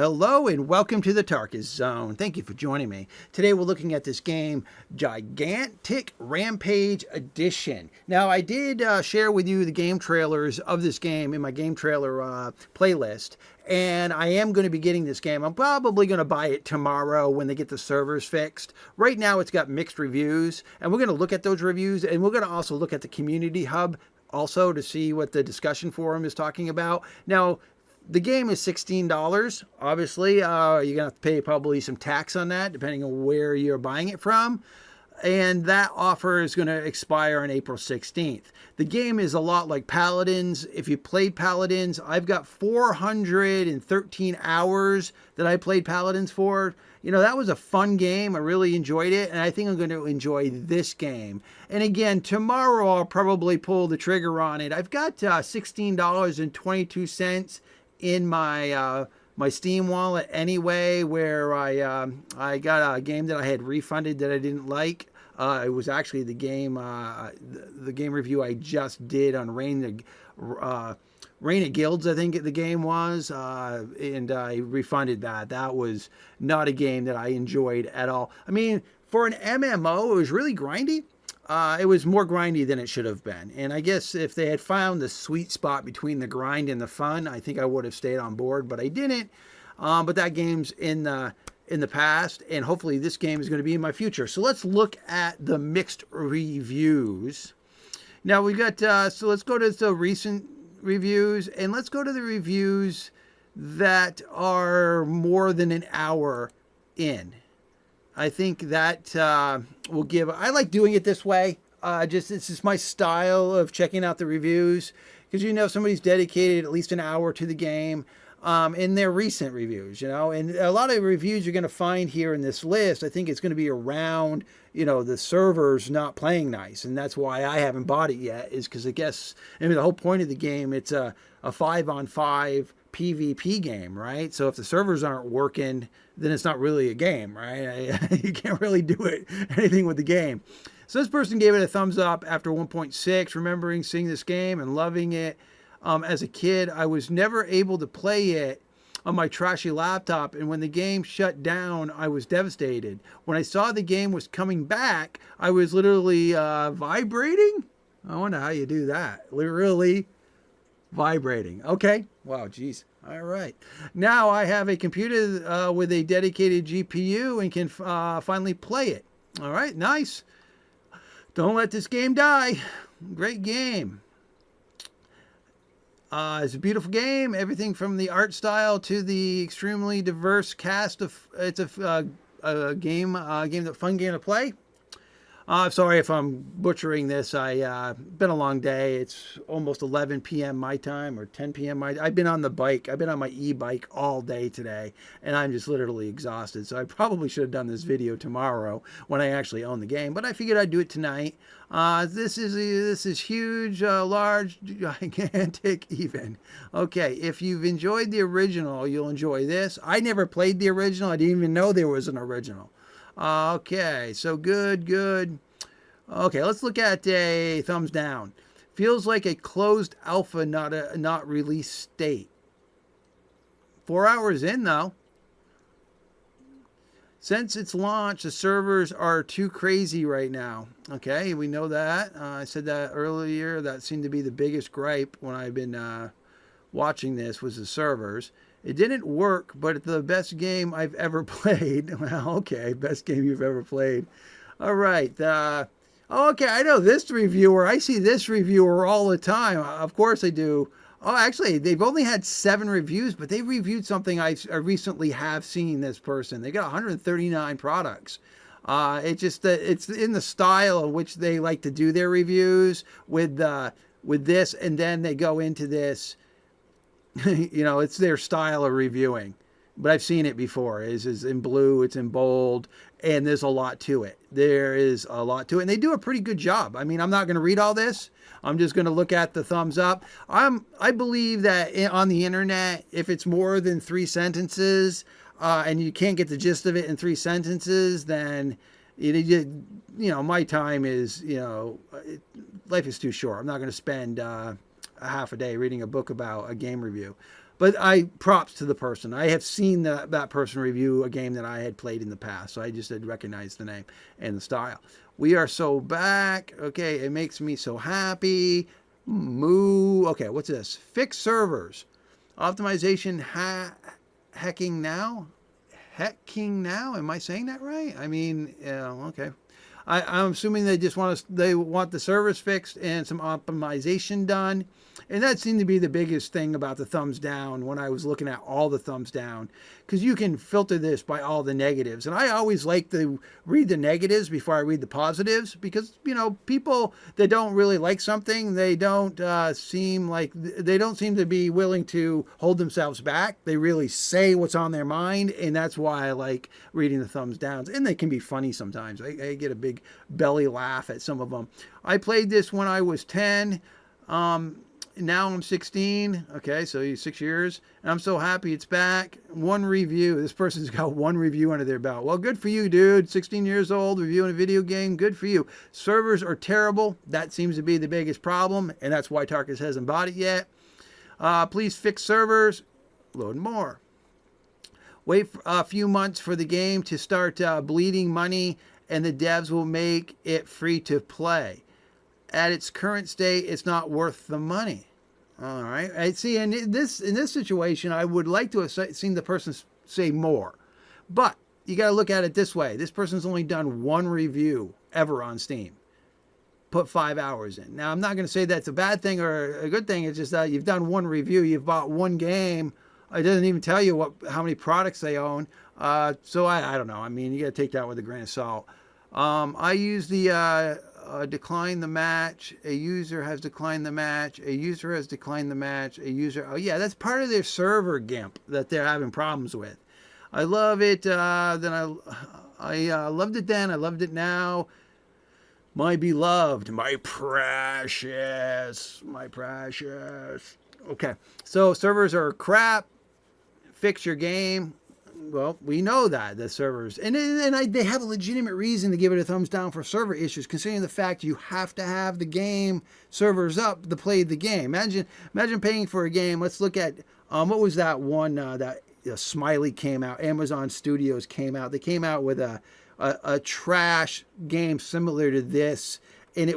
Hello and welcome to the Tarkus Zone. Thank you for joining me. Today we're looking at this game, Gigantic Rampage Edition. Now I did share with you the game trailers of this game in my game trailer playlist. And I am going to be getting this game. I'm probably going to buy it tomorrow when they get the servers fixed. Right now it's got mixed reviews. And we're going to look at those reviews. And we're going to also look at the community hub also to see what the discussion forum is talking about. Now, the game is $16. Obviously, you're going to have to pay probably some tax on that, depending on where you're buying it from. And that offer is going to expire on April 16th. The game is a lot like Paladins. If you played Paladins, I've got 413 hours that I played Paladins for. You know, that was a fun game. I really enjoyed it. And I think I'm going to enjoy this game. And again, tomorrow I'll probably pull the trigger on it. I've got $16.22 in my my Steam wallet anyway, where I got a game that I had refunded that I didn't like. It was actually the game review I just did on Reign of Guilds, I think the game was, and I refunded that. That was not a game that I enjoyed at all. I mean, for an MMO, it was really grindy. It was more grindy than it should have been. And I guess if they had found the sweet spot between the grind and the fun, I think I would have stayed on board, but I didn't. But that game's in the past, and hopefully this game is going to be in my future. So let's look at the mixed reviews. Now we got, so let's go to the recent reviews, and let's go to the reviews that are more than an hour in. I think that will give, I like doing it this way. It's just my style of checking out the reviews, because you know somebody's dedicated at least an hour to the game in their recent reviews, you know. And a lot of reviews you're going to find here in this list, I think it's going to be around, you know, the servers not playing nice. And that's why I haven't bought it yet, is because I guess, I mean, the whole point of the game, it's a 5-on-5 PvP game, right? So if the servers aren't working, then it's not really a game, right? You can't really do anything with the game. So this person gave it a thumbs up after 1.6, remembering seeing this game and loving it. As a kid, I was never able to play it on my trashy laptop, and when the game shut down, I was devastated. When I saw the game was coming back, I was literally vibrating. I wonder how you do that. Literally vibrating. Okay. Wow, geez. All right. Now I have a computer with a dedicated GPU and can finally play it. All right, nice. Don't let this game die. Great game. It's a beautiful game. Everything from the art style to the extremely diverse cast of. It's a fun game to play. Sorry if I'm butchering this. Been a long day. It's almost 11 p.m. my time, or 10 p.m. I've been on the bike. I've been on my e-bike all day today, and I'm just literally exhausted. So I probably should have done this video tomorrow when I actually own the game, but I figured I'd do it tonight. This is huge, large, gigantic, even. Okay, if you've enjoyed the original, you'll enjoy this. I never played the original. I didn't even know there was an original. Okay, so good. Okay, let's look at a thumbs down. Feels like a closed alpha, not released state. 4 hours in, though. Since its launch, the servers are too crazy right now. Okay, we know that. I said that earlier. That seemed to be the biggest gripe when I've been watching this, was the servers. It didn't work, but it's the best game I've ever played. Well, okay, best game you've ever played. All right. Okay, I know this reviewer. I see this reviewer all the time. Of course I do. Oh, actually, they've only had 7 reviews, but they reviewed something I recently have seen this person. They got 139 products. It's in the style in which they like to do their reviews with this, and then they go into this. You know, it's their style of reviewing, but I've seen it before. It's in blue, it's in bold, and there's a lot to it. There is a lot to it, and they do a pretty good job. I mean, I'm not going to read all this. I'm just going to look at the thumbs up. I believe that on the internet, if it's more than 3 sentences, and you can't get the gist of it in 3 sentences, then you know, my time is, you know, life is too short. I'm not going to spend a half a day reading a book about a game review. But I props to the person. I have seen that person review a game that I had played in the past, so I just had recognized the name and the style. We are so back. Okay, it makes me so happy. Moo. Okay, what's this? Fix servers. Optimization hacking now. Hacking now. Am I saying that right? I mean, yeah, okay. I'm assuming they want the servers fixed and some optimization done. And that seemed to be the biggest thing about the thumbs down when I was looking at all the thumbs down, because you can filter this by all the negatives. And I always like to read the negatives before I read the positives, because people that don't really like something, they don't seem to be willing to hold themselves back. They really say what's on their mind, and that's why I like reading the thumbs downs. And they can be funny sometimes. I get a big belly laugh at some of them. I played this when I was 10. Now I'm 16. Okay, so 6 years. And I'm so happy it's back. One review. This person's got one review under their belt. Well, good for you, dude. 16 years old, reviewing a video game. Good for you. Servers are terrible. That seems to be the biggest problem, and that's why Tarkus hasn't bought it yet. Please fix servers. Load more. Wait for a few months for the game to start bleeding money, and the devs will make it free to play. At its current state, it's not worth the money. All right. I see. In this situation, I would like to have seen the person say more, but you got to look at it this way. This person's only done one review ever on Steam. Put 5 hours in. Now, I'm not going to say that's a bad thing or a good thing. It's just that you've done one review. You've bought one game. It doesn't even tell you how many products they own. So I don't know. I mean, you got to take that with a grain of salt. I use the decline the match. A user has declined the match. A user has declined the match. A user. Oh yeah, that's part of their server gimp that they're having problems with. I love it. Then I loved it then. I loved it now. My beloved, my precious, my precious. Okay, so servers are crap. Fix your game. Well, we know that the servers, and they have a legitimate reason to give it a thumbs down for server issues, considering the fact you have to have the game servers up to play the game. Imagine paying for a game. Let's look at what was that one that Smiley came out. Amazon Studios came out. They came out with a trash game similar to this, and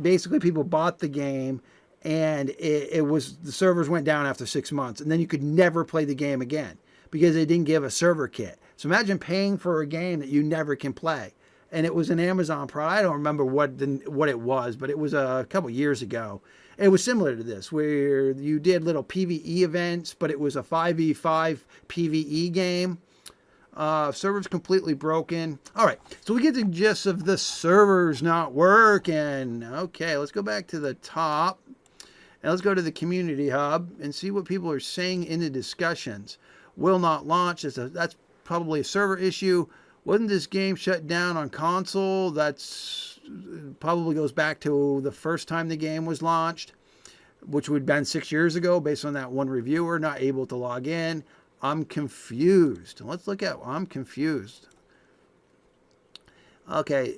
basically people bought the game. And the servers went down after 6 months, and then you could never play the game again because they didn't give a server kit. So imagine paying for a game that you never can play. And it was an Amazon product. I don't remember what it was, but it was a couple years ago. It was similar to this, where you did little PvE events, but it was a 5v5 PvE game. Servers completely broken. All right, so we get the gist of the servers not working. Okay, let's go back to the top. And let's go to the community hub and see what people are saying in the discussions. Will not launch. That's probably a server issue. Wasn't this game shut down on console? That's probably goes back to the first time the game was launched, which would have been 6 years ago based on that one reviewer not able to log in. I'm confused. Let's look at I'm confused. Okay.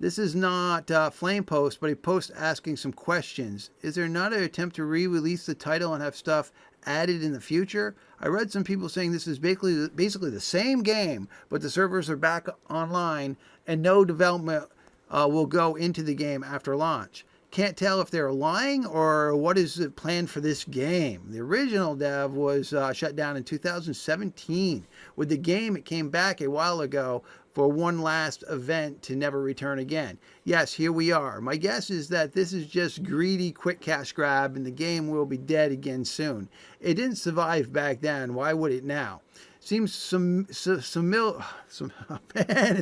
This is not Flame Post, but a post asking some questions. Is there not an attempt to re-release the title and have stuff added in the future? I read some people saying this is basically the same game, but the servers are back online and no development will go into the game after launch. Can't tell if they're lying or what is planned for this game. The original dev was shut down in 2017. With the game, it came back a while ago for one last event to never return again. Yes, here we are. My guess is that this is just greedy quick cash grab and the game will be dead again soon. It didn't survive back then. Why would it now? Seems man, it's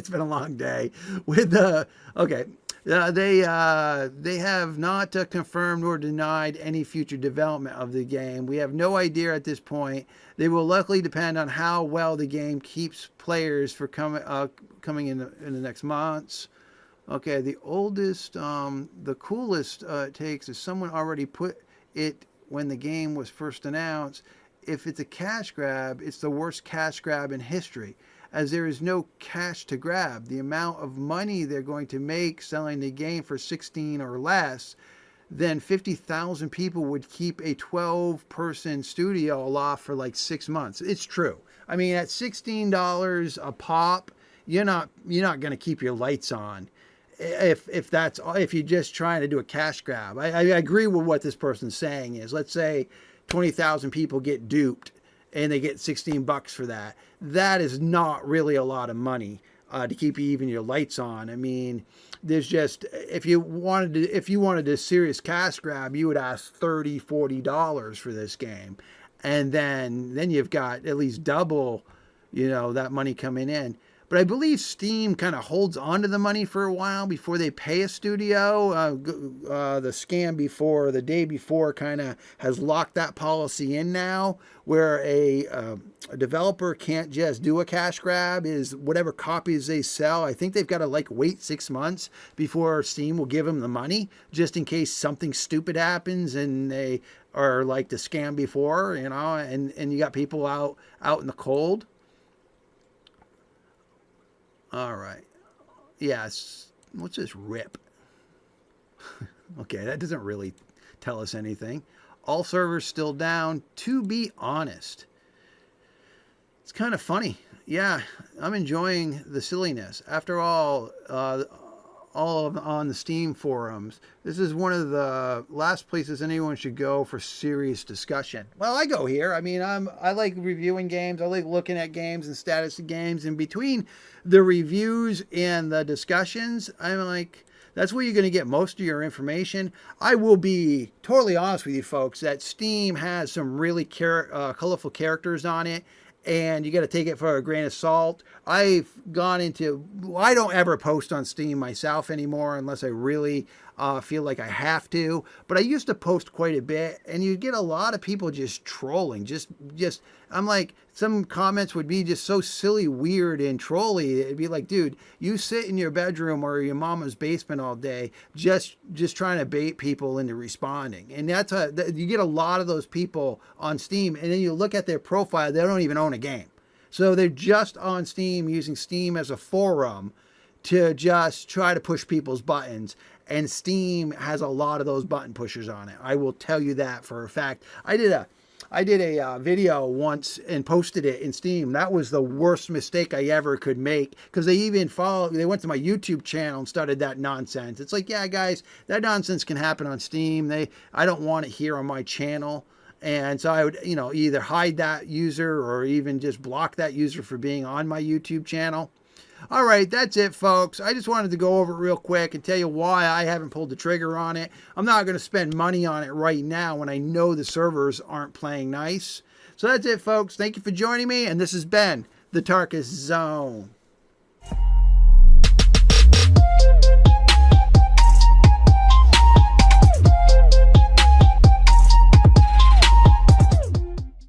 been a long day. They have not confirmed or denied any future development of the game. We have no idea at this point. They will likely depend on how well the game keeps players for coming in the next months. Okay, the coolest it takes is someone already put it when the game was first announced. If it's a cash grab, it's the worst cash grab in history, as there is no cash to grab. The amount of money they're going to make selling the game for 16 or less, then 50,000 people would keep a 12-person studio aloft for like 6 months. It's true. I mean, at $16 a pop, you're not going to keep your lights on if you're just trying to do a cash grab. I agree with what this person's saying is, let's say 20,000 people get duped and they get $16 for that. That is not really a lot of money to keep even your lights on. I mean, there's just, if you wanted a serious cash grab, you would ask $30-40 for this game, and then you've got at least double, that money coming in. But I believe Steam kind of holds on to the money for a while before they pay a studio. The scam before, the day before, kind of has locked that policy in now, where a developer can't just do a cash grab. Is whatever copies they sell, I think they've got to wait 6 months before Steam will give them the money, just in case something stupid happens and they are like the scam before, and you got people out in the cold. All right. Yes. What's this RIP? Okay, that doesn't really tell us anything. All servers still down, to be honest. It's kind of funny. Yeah, I'm enjoying the silliness. After all on the Steam forums, this is one of the last places anyone should go for serious discussion. Well, I go here. I mean, I like reviewing games. I like looking at games and status of games. In between the reviews and the discussions, I'm like, that's where you're going to get most of your information. I will be totally honest with you folks that Steam has some really colorful characters on it, and you got to take it for a grain of salt. I don't ever post on Steam myself anymore unless I really feel like I have to. But I used to post quite a bit, and you get a lot of people just trolling. I'm like, some comments would be just so silly, weird, and trolly. It'd be like, dude, you sit in your bedroom or your mama's basement all day just trying to bait people into responding. And you get a lot of those people on Steam, and then you look at their profile, they don't even own a game. So they're just on Steam, using Steam as a forum to just try to push people's buttons. And Steam has a lot of those button pushers on it. I will tell you that for a fact. I did a video once and posted it in Steam. That was the worst mistake I ever could make, because they went to my YouTube channel and started that nonsense. It's like, yeah, guys, that nonsense can happen on Steam. I don't want it here on my channel. And so I would, either hide that user or even just block that user for being on my YouTube channel. All right, that's it, folks. I just wanted to go over it real quick and tell you why I haven't pulled the trigger on it. I'm not going to spend money on it right now when I know the servers aren't playing nice. So that's it, folks. Thank you for joining me, and this has been the Tarkus Zone.